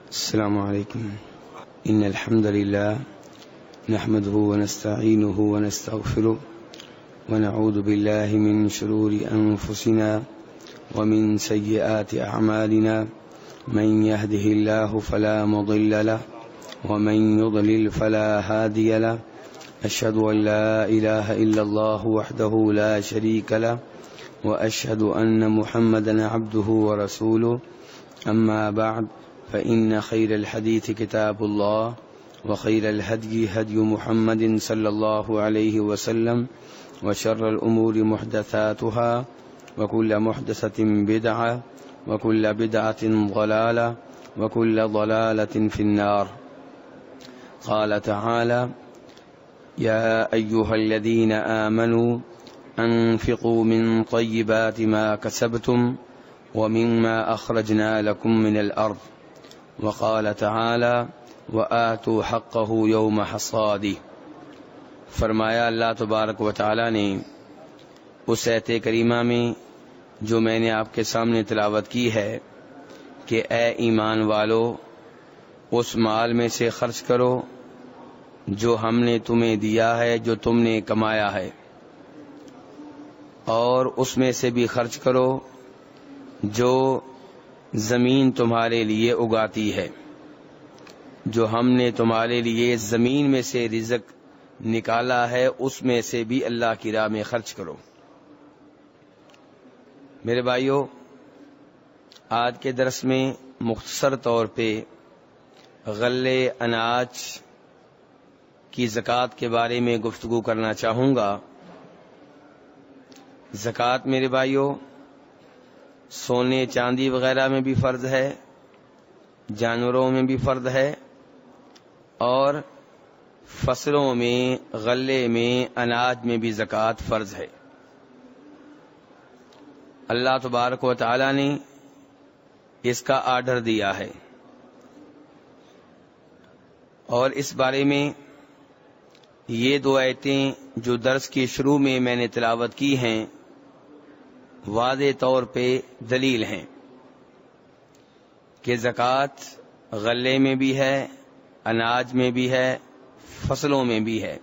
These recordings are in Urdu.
السلام عليكم. إن الحمد لله نحمده ونستعينه ونستغفره ونعوذ بالله من شرور أنفسنا ومن سيئات أعمالنا. من يهده الله فلا مضل له ومن يضلل فلا هادي له. أشهد أن لا إله إلا الله وحده لا شريك له وأشهد أن محمدا عبده ورسوله. أما بعد فإن خير الحديث كتاب الله وخير الهدي هدي محمد صلى الله عليه وسلم وشر الأمور محدثاتها وكل محدثة بدعة وكل بدعة ضلالة وكل ضلالة في النار. قال تعالى: يا أيها الذين آمنوا أنفقوا من طيبات ما كسبتم ومما أخرجنا لكم من الأرض. وقال تعالى: وآتوا حقه يوم حصاده. فرمایا اللہ تبارک و تعالی نے اس آیت کریمہ میں جو میں نے آپ کے سامنے تلاوت کی ہے کہ اے ایمان والو، اس مال میں سے خرچ کرو جو ہم نے تمہیں دیا ہے، جو تم نے کمایا ہے، اور اس میں سے بھی خرچ کرو جو زمین تمہارے لیے اگاتی ہے، جو ہم نے تمہارے لیے زمین میں سے رزق نکالا ہے، اس میں سے بھی اللہ کی راہ میں خرچ کرو۔ میرے بھائیو، آج کے درس میں مختصر طور پہ غلے اناج کی زکوٰۃ کے بارے میں گفتگو کرنا چاہوں گا۔ زکوٰۃ میرے بھائیو سونے چاندی وغیرہ میں بھی فرض ہے، جانوروں میں بھی فرض ہے، اور فصلوں میں، غلے میں، اناج میں بھی زکوٰۃ فرض ہے۔ اللہ تبارک و تعالی نے اس کا آرڈر دیا ہے، اور اس بارے میں یہ دو آیتیں جو درس کے شروع میں میں نے تلاوت کی ہیں واضح طور پہ دلیل ہیں کہ زکوٰۃ غلے میں بھی ہے، اناج میں بھی ہے، فصلوں میں بھی ہے۔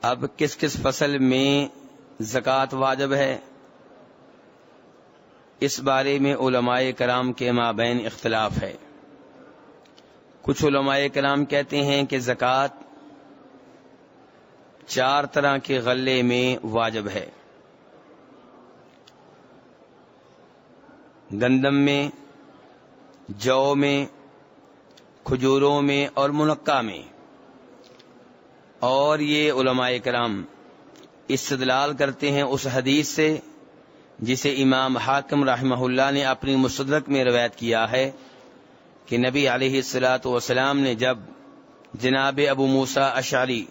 اب کس کس فصل میں زکوٰۃ واجب ہے، اس بارے میں علماء کرام کے مابین اختلاف ہے۔ کچھ علماء کرام کہتے ہیں کہ زکوٰۃ 4 طرح کے غلے میں واجب ہے: گندم میں، جو میں، کھجوروں میں اور منقع میں۔ اور یہ علماء کرام استدلال کرتے ہیں اس حدیث سے جسے امام حاکم رحمہ اللہ نے اپنی مستدرک میں روایت کیا ہے کہ نبی علیہ الصلاۃ والسلام نے جب جناب ابو موسیٰ اشعری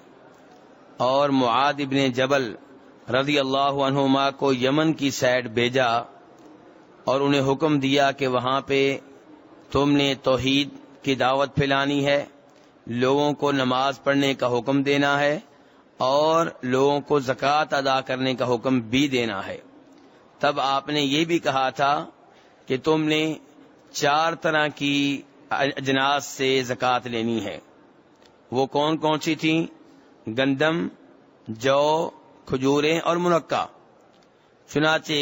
اور معاذ ابن جبل رضی اللہ عنہما کو یمن کی سائڈ بھیجا اور انہیں حکم دیا کہ وہاں پہ تم نے توحید کی دعوت پھیلانی ہے، لوگوں کو نماز پڑھنے کا حکم دینا ہے، اور لوگوں کو زکوٰۃ ادا کرنے کا حکم بھی دینا ہے، تب آپ نے یہ بھی کہا تھا کہ تم نے 4 طرح کی اجناس سے زکوٰۃ لینی ہے۔ وہ کون کون سی تھیں؟ گندم، جو، کھجوریں اور منقع۔ چنانچہ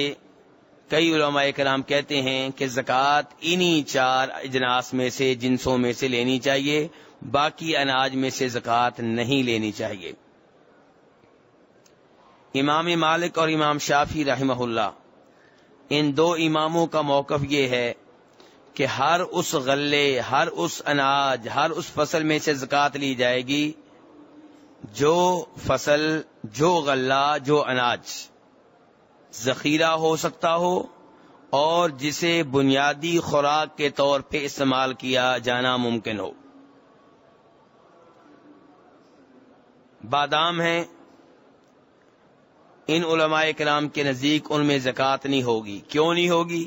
کئی علماء کرام کہتے ہیں کہ زکوٰۃ انہی 4 اجناس میں سے، جنسوں میں سے لینی چاہیے، باقی اناج میں سے زکوٰۃ نہیں لینی چاہیے۔ امام مالک اور امام شافعی رحمہ اللہ، ان 2 اماموں کا موقف یہ ہے کہ ہر اس غلے، ہر اس اناج، ہر اس فصل میں سے زکوٰۃ لی جائے گی جو فصل، جو غلہ، جو اناج ذخیرہ ہو سکتا ہو اور جسے بنیادی خوراک کے طور پہ استعمال کیا جانا ممکن ہو۔ بادام ہیں، ان علماء کرام کے نزدیک ان میں زکوٰۃ نہیں ہوگی۔ کیوں نہیں ہوگی؟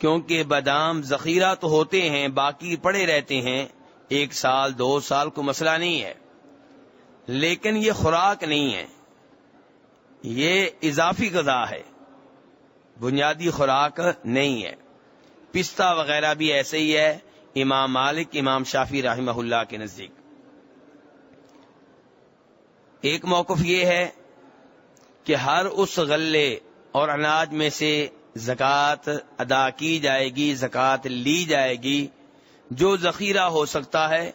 کیونکہ بادام ذخیرہ تو ہوتے ہیں، باقی پڑے رہتے ہیں، 1 سال 2 سال کو مسئلہ نہیں ہے، لیکن یہ خوراک نہیں ہے، یہ اضافی غذا ہے، بنیادی خوراک نہیں ہے۔ پستہ وغیرہ بھی ایسے ہی ہے امام مالک امام شافعی رحمہ اللہ کے نزدیک۔ ایک موقف یہ ہے کہ ہر اس غلے اور اناج میں سے زکوٰۃ ادا کی جائے گی، زکوٰۃ لی جائے گی جو ذخیرہ ہو سکتا ہے،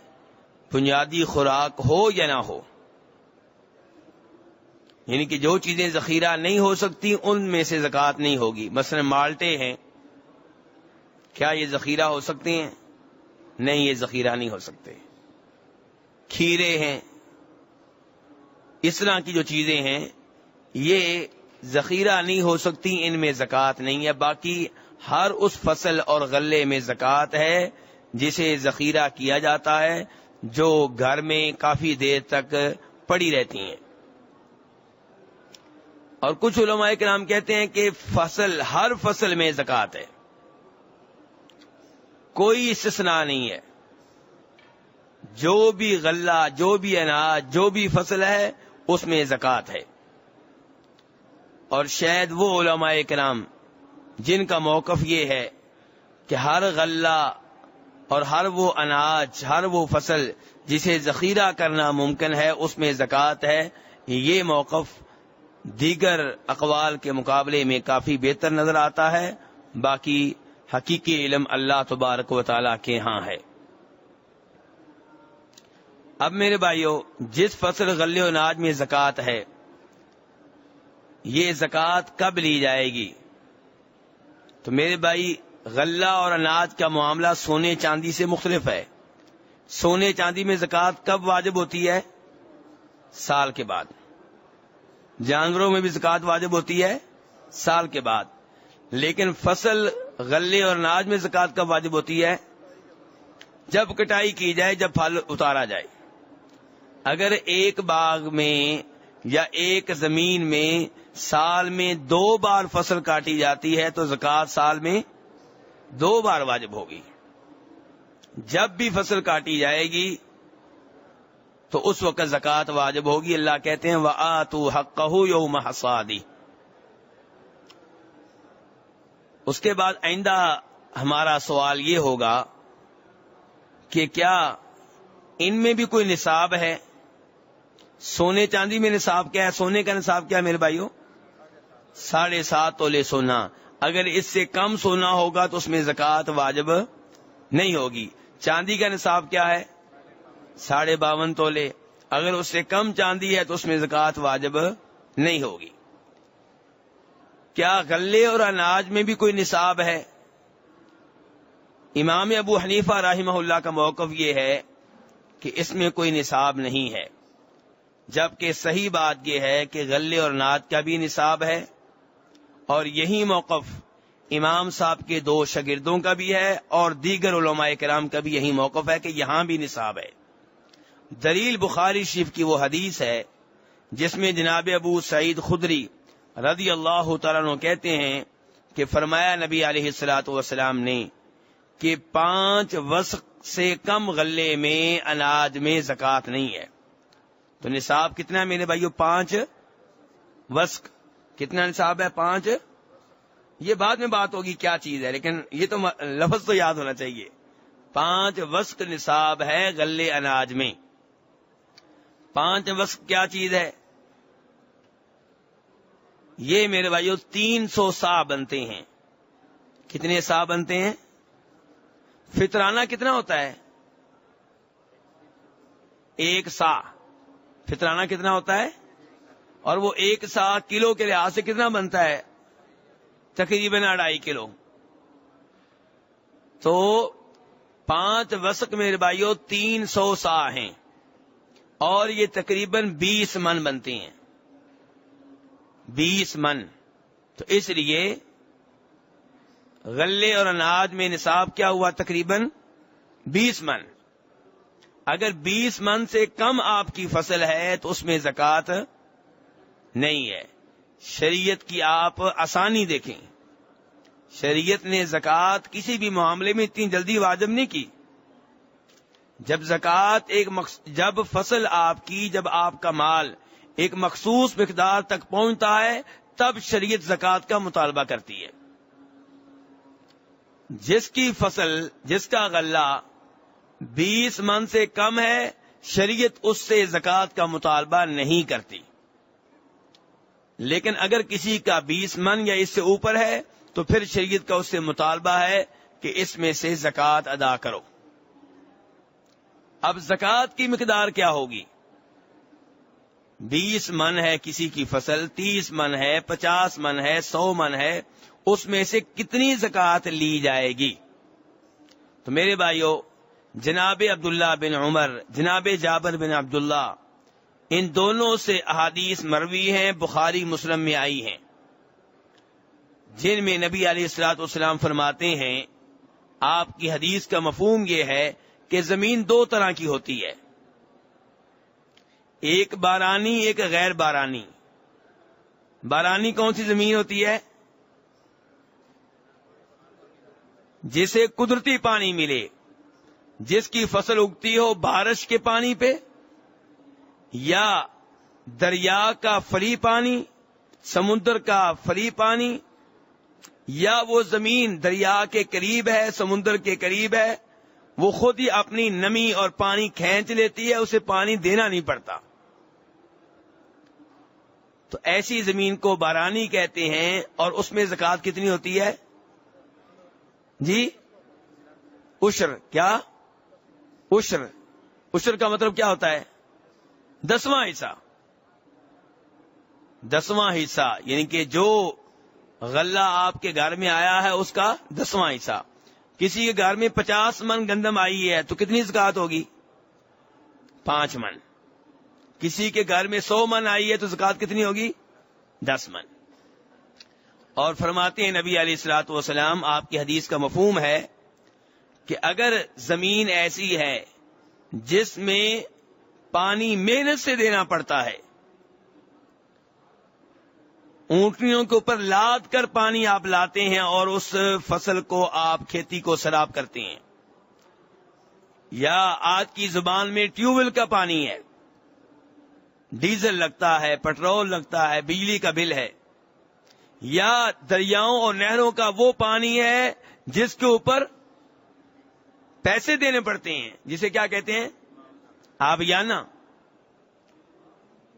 بنیادی خوراک ہو یا نہ ہو، یعنی کہ جو چیزیں ذخیرہ نہیں ہو سکتی ان میں سے زکوٰۃ نہیں ہوگی۔ مثلا مالٹے ہیں، کیا یہ ذخیرہ ہو سکتے ہیں؟ نہیں، یہ ذخیرہ نہیں ہو سکتے۔ کھیرے ہیں، اس طرح کی جو چیزیں ہیں یہ ذخیرہ نہیں ہو سکتی، ان میں زکوٰۃ نہیں ہے۔ باقی ہر اس فصل اور غلے میں زکوٰۃ ہے جسے ذخیرہ کیا جاتا ہے، جو گھر میں کافی دیر تک پڑی رہتی ہیں۔ اور کچھ علماء کرام کہتے ہیں کہ ہر فصل میں زکوٰۃ ہے، کوئی استثناء نہیں ہے۔ جو بھی غلہ، جو بھی اناج، جو بھی فصل ہے اس میں زکوٰۃ ہے۔ اور شاید وہ علماء کرام جن کا موقف یہ ہے کہ ہر غلہ اور ہر وہ اناج، ہر وہ فصل جسے ذخیرہ کرنا ممکن ہے اس میں زکوٰۃ ہے، یہ موقف دیگر اقوال کے مقابلے میں کافی بہتر نظر آتا ہے۔ باقی حقیقی علم اللہ تبارک و تعالیٰ کے ہاں ہے۔ اب میرے بھائیو، جس فصل غلے و اناج میں زکوٰۃ ہے، یہ زکوٰۃ کب لی جائے گی؟ تو میرے بھائی، غلہ اور اناج کا معاملہ سونے چاندی سے مختلف ہے۔ سونے چاندی میں زکوٰۃ کب واجب ہوتی ہے؟ سال کے بعد۔ جانوروں میں بھی زکوٰۃ واجب ہوتی ہے سال کے بعد، لیکن فصل غلے اور اناج میں زکوٰۃ کب واجب ہوتی ہے؟ جب کٹائی کی جائے، جب پھل اتارا جائے۔ اگر ایک باغ میں یا ایک زمین میں سال میں 2 بار فصل کاٹی جاتی ہے تو زکوٰۃ سال میں 2 بار واجب ہوگی۔ جب بھی فصل کاٹی جائے گی تو اس وقت زکوٰۃ واجب ہوگی۔ اللہ کہتے ہیں وَآتُوا حَقَّهُ يَوْمَ حَصَادِهِ۔ اس کے بعد آئندہ ہمارا سوال یہ ہوگا کہ کیا ان میں بھی کوئی نصاب ہے؟ سونے چاندی میں نصاب کیا ہے؟ سونے کا نصاب کیا ہے میرے بھائیوں؟ 7.5 تولے سونا۔ اگر اس سے کم سونا ہوگا تو اس میں زکوٰۃ واجب نہیں ہوگی۔ چاندی کا نصاب کیا ہے؟ 52.5 تولے۔ اگر اس سے کم چاندی ہے تو اس میں زکوٰۃ واجب نہیں ہوگی۔ کیا غلے اور اناج میں بھی کوئی نصاب ہے؟ امام ابو حنیفہ رحمہ اللہ کا موقف یہ ہے کہ اس میں کوئی نصاب نہیں ہے، جبکہ صحیح بات یہ ہے کہ غلے اور اناج کا بھی نصاب ہے، اور یہی موقف امام صاحب کے 2 شاگردوں کا بھی ہے اور دیگر علماء کرام کا بھی یہی موقف ہے کہ یہاں بھی نصاب ہے۔ دلیل بخاری شریف کی وہ حدیث ہے جس میں جناب ابو سعید خدری رضی اللہ تعالیٰ عنہ کہتے ہیں کہ فرمایا نبی علیہ الصلوۃ والسلام نے کہ 5 وسق سے کم غلے میں اناج میں زکوٰۃ نہیں ہے۔ تو نصاب کتنا ہے میرے بھائیو؟ 5 وسق۔ کتنا نصاب ہے؟ 5۔ یہ بعد میں بات ہوگی کیا چیز ہے، لیکن یہ تو لفظ تو یاد ہونا چاہیے۔ 5 وسق نصاب ہے غلے اناج میں۔ 5 وسق کیا چیز ہے؟ یہ میرے بھائیو 300 سا بنتے ہیں۔ کتنے سا بنتے ہیں؟ فطرانہ کتنا ہوتا ہے؟ 1 سا۔ فطرانہ کتنا ہوتا ہے؟ اور وہ 1 سا کلو کے لحاظ سے کتنا بنتا ہے؟ تقریباً 2.5 کلو۔ تو 5 وسق میرے بھائیو 300 سا ہیں، اور یہ تقریباً 20 من بنتے ہیں۔ 20 من۔ تو اس لیے غلے اور اناج میں نصاب کیا ہوا؟ تقریباً 20 من۔ اگر 20 من سے کم آپ کی فصل ہے تو اس میں زکوٰۃ نہیں ہے۔ شریعت کی آپ آسانی دیکھیں، شریعت نے زکوٰۃ کسی بھی معاملے میں اتنی جلدی واجب نہیں کی۔ جب زکوٰۃ جب فصل آپ کی، جب آپ کا مال ایک مخصوص مقدار تک پہنچتا ہے، تب شریعت زکوٰۃ کا مطالبہ کرتی ہے۔ جس کی فصل، جس کا غلہ 20 من سے کم ہے، شریعت اس سے زکوٰۃ کا مطالبہ نہیں کرتی، لیکن اگر کسی کا 20 من یا اس سے اوپر ہے تو پھر شریعت کا اس سے مطالبہ ہے کہ اس میں سے زکوٰۃ ادا کرو۔ اب زکوٰۃ کی مقدار کیا ہوگی؟ 20 من ہے کسی کی فصل، 30 من ہے، 50 من ہے، 100 من ہے، اس میں سے کتنی زکوٰۃ لی جائے گی؟ تو میرے بھائیو، جناب عبداللہ بن عمر، جناب جابر بن عبداللہ، ان دونوں سے احادیث مروی ہیں، بخاری مسلم میں آئی ہیں، جن میں نبی علیہ الصلوۃ والسلام فرماتے ہیں، آپ کی حدیث کا مفہوم یہ ہے کہ زمین 2 طرح کی ہوتی ہے، ایک بارانی، ایک غیر بارانی۔ بارانی کون سی زمین ہوتی ہے؟ جسے قدرتی پانی ملے، جس کی فصل اگتی ہو بارش کے پانی پہ، یا دریا کا فری پانی، سمندر کا فری پانی، یا وہ زمین دریا کے قریب ہے، سمندر کے قریب ہے، وہ خود ہی اپنی نمی اور پانی کھینچ لیتی ہے، اسے پانی دینا نہیں پڑتا، تو ایسی زمین کو بارانی کہتے ہیں۔ اور اس میں زکوٰۃ کتنی ہوتی ہے جی؟ عشر۔ کیا عشر؟ عشر کا مطلب کیا ہوتا ہے؟ 10واں حصہ۔ 10واں حصہ یعنی کہ جو غلہ آپ کے گھر میں آیا ہے اس کا 10واں حصہ۔ کسی کے گھر میں 50 من گندم آئی ہے تو کتنی زکوٰۃ ہوگی؟ 5 من۔ کسی کے گھر میں 100 من آئی ہے تو زکوٰۃ کتنی ہوگی؟ 10 من۔ اور فرماتے ہیں نبی علیہ الصلوۃ والسلام، آپ کی حدیث کا مفہوم ہے کہ اگر زمین ایسی ہے جس میں پانی محنت سے دینا پڑتا ہے، اونٹنیوں کے اوپر لاد کر پانی آپ لاتے ہیں اور اس فصل کو آپ کھیتی کو سیراب کرتے ہیں، یا آج کی زبان میں ٹیوب ویل کا پانی ہے، ڈیزل لگتا ہے، پٹرول لگتا ہے، بجلی کا بل ہے، یا دریاؤں اور نہروں کا وہ پانی ہے جس کے اوپر پیسے دینے پڑتے ہیں، جسے کیا کہتے ہیں؟ آبیانہ۔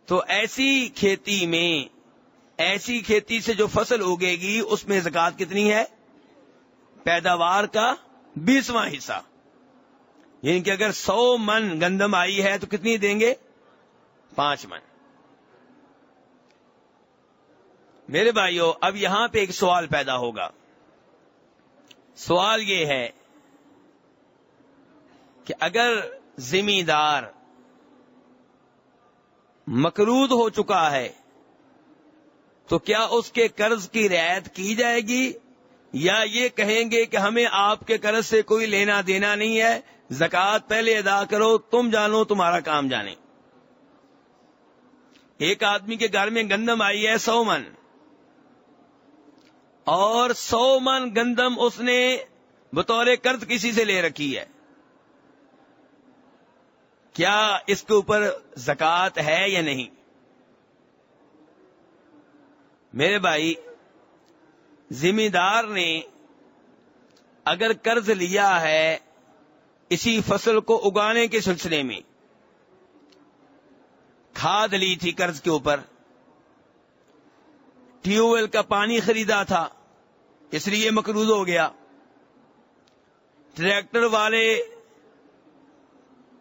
تو ایسی کھیتی میں، ایسی کھیتی سے جو فصل اگے گی اس میں زکوٰۃ کتنی ہے؟ پیداوار کا 20واں حصہ، یعنی کہ اگر 100 من گندم آئی ہے تو کتنی دیں گے؟ 5 من۔ میرے بھائیو، اب یہاں پہ ایک سوال پیدا ہوگا۔ سوال یہ ہے کہ اگر زمیندار مقروض ہو چکا ہے تو کیا اس کے قرض کی رعایت کی جائے گی، یا یہ کہیں گے کہ ہمیں آپ کے قرض سے کوئی لینا دینا نہیں ہے، زکوٰۃ پہلے ادا کرو، تم جانو تمہارا کام جانے۔ ایک آدمی کے گھر میں گندم آئی ہے 100 من، اور 100 من گندم اس نے بطور قرض کسی سے لے رکھی ہے، کیا اس کے اوپر زکوٰۃ ہے یا نہیں؟ میرے بھائی، ذمہ نے اگر قرض لیا ہے اسی فصل کو اگانے کے سلسلے میں، کھاد لی تھی قرض کے اوپر، ٹیوب ویل کا پانی خریدا تھا اس لیے مقروض ہو گیا، ٹریکٹر والے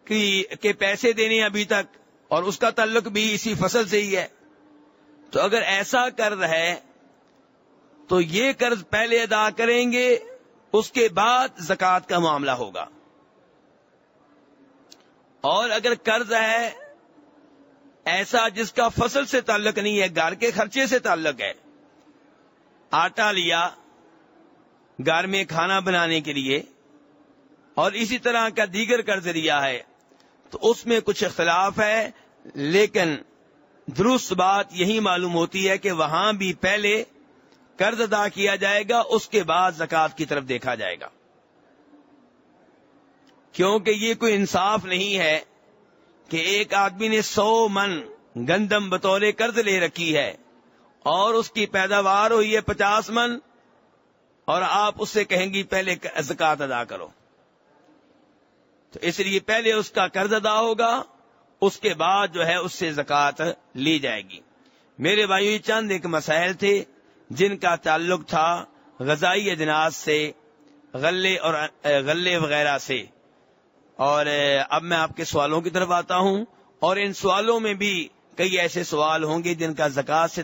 کے پیسے دینے ابھی تک، اور اس کا تعلق بھی اسی فصل سے ہی ہے، تو اگر ایسا قرض ہے تو یہ قرض پہلے ادا کریں گے، اس کے بعد زکوٰۃ کا معاملہ ہوگا۔ اور اگر قرض ہے ایسا جس کا فصل سے تعلق نہیں ہے، گھر کے خرچے سے تعلق ہے، آٹا لیا گھر میں کھانا بنانے کے لیے، اور اسی طرح کا دیگر قرض لیا ہے، تو اس میں کچھ اختلاف ہے، لیکن درست بات یہی معلوم ہوتی ہے کہ وہاں بھی پہلے قرض ادا کیا جائے گا، اس کے بعد زکوٰۃ کی طرف دیکھا جائے گا، کیونکہ یہ کوئی انصاف نہیں ہے کہ ایک آدمی نے 100 من گندم بطور قرض لے رکھی ہے اور اس کی پیداوار ہوئی ہے 50 من، اور آپ اس سے کہیں گی پہلے زکوٰۃ ادا کرو، تو اس لیے پہلے اس کا قرض ادا ہوگا، اس کے بعد جو ہے اس سے زکوٰۃ لی جائے گی۔ میرے بھائیو، یہ چند ایک مسائل تھے جن کا تعلق تھا غذائی اجناس سے، غلے وغیرہ سے۔ اور اب میں آپ کے سوالوں کی طرف آتا ہوں، اور ان سوالوں میں بھی کئی ایسے سوال ہوں گے جن کا زکوٰۃ سے